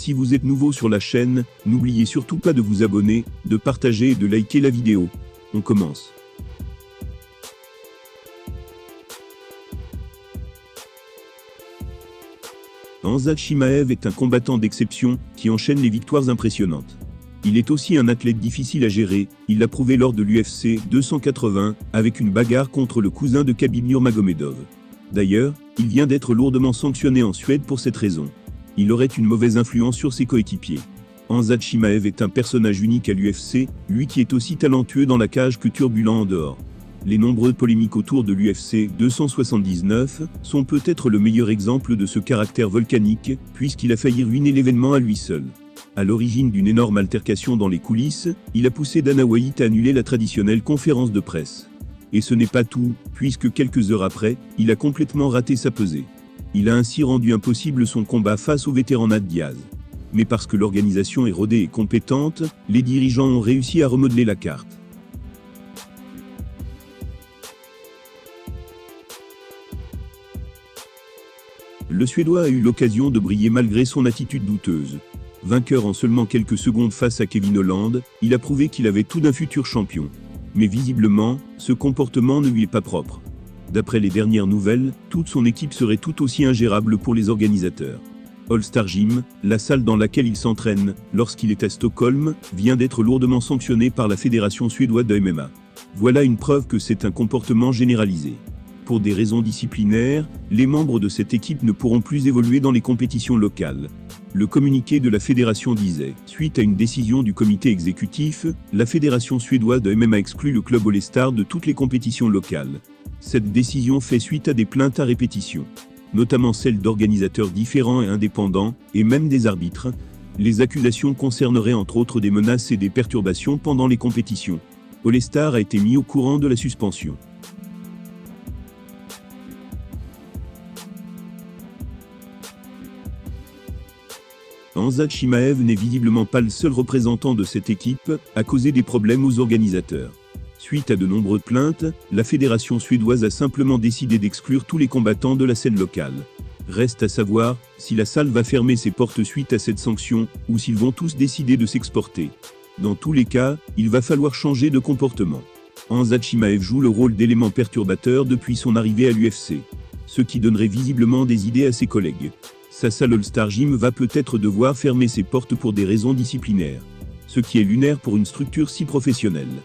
Si vous êtes nouveau sur la chaîne, n'oubliez surtout pas de vous abonner, de partager et de liker la vidéo. On commence. Hamza Chimaev est un combattant d'exception qui enchaîne les victoires impressionnantes. Il est aussi un athlète difficile à gérer, il l'a prouvé lors de l'UFC 280, avec une bagarre contre le cousin de Khabib Nurmagomedov. D'ailleurs, il vient d'être lourdement sanctionné en Suède pour cette raison. Il aurait une mauvaise influence sur ses coéquipiers. Hamza Chimaev est un personnage unique à l'UFC, lui qui est aussi talentueux dans la cage que turbulent en dehors. Les nombreuses polémiques autour de l'UFC 279 sont peut-être le meilleur exemple de ce caractère volcanique, puisqu'il a failli ruiner l'événement à lui seul. À l'origine d'une énorme altercation dans les coulisses, il a poussé Dana White à annuler la traditionnelle conférence de presse. Et ce n'est pas tout, puisque quelques heures après, il a complètement raté sa pesée. Il a ainsi rendu impossible son combat face au vétéran Nate Diaz. Mais parce que l'organisation est rodée et compétente, les dirigeants ont réussi à remodeler la carte. Le Suédois a eu l'occasion de briller malgré son attitude douteuse. Vainqueur en seulement quelques secondes face à Kevin Holland, il a prouvé qu'il avait tout d'un futur champion. Mais visiblement, ce comportement ne lui est pas propre. D'après les dernières nouvelles, toute son équipe serait tout aussi ingérable pour les organisateurs. All Star Gym, la salle dans laquelle il s'entraîne lorsqu'il est à Stockholm, vient d'être lourdement sanctionnée par la Fédération suédoise de MMA. Voilà une preuve que c'est un comportement généralisé. Pour des raisons disciplinaires, les membres de cette équipe ne pourront plus évoluer dans les compétitions locales. Le communiqué de la fédération disait, suite à une décision du comité exécutif, la fédération suédoise de MMA exclut le club All Star de toutes les compétitions locales. Cette décision fait suite à des plaintes à répétition, notamment celles d'organisateurs différents et indépendants, et même des arbitres. Les accusations concerneraient entre autres des menaces et des perturbations pendant les compétitions. All Star a été mis au courant de la suspension. Hamza Chimaev n'est visiblement pas le seul représentant de cette équipe à causer des problèmes aux organisateurs. Suite à de nombreuses plaintes, la fédération suédoise a simplement décidé d'exclure tous les combattants de la scène locale. Reste à savoir si la salle va fermer ses portes suite à cette sanction ou s'ils vont tous décider de s'exporter. Dans tous les cas, il va falloir changer de comportement. Hamza Chimaev joue le rôle d'élément perturbateur depuis son arrivée à l'UFC, ce qui donnerait visiblement des idées à ses collègues. Sa salle All Star Gym va peut-être devoir fermer ses portes pour des raisons disciplinaires. Ce qui est lunaire pour une structure si professionnelle.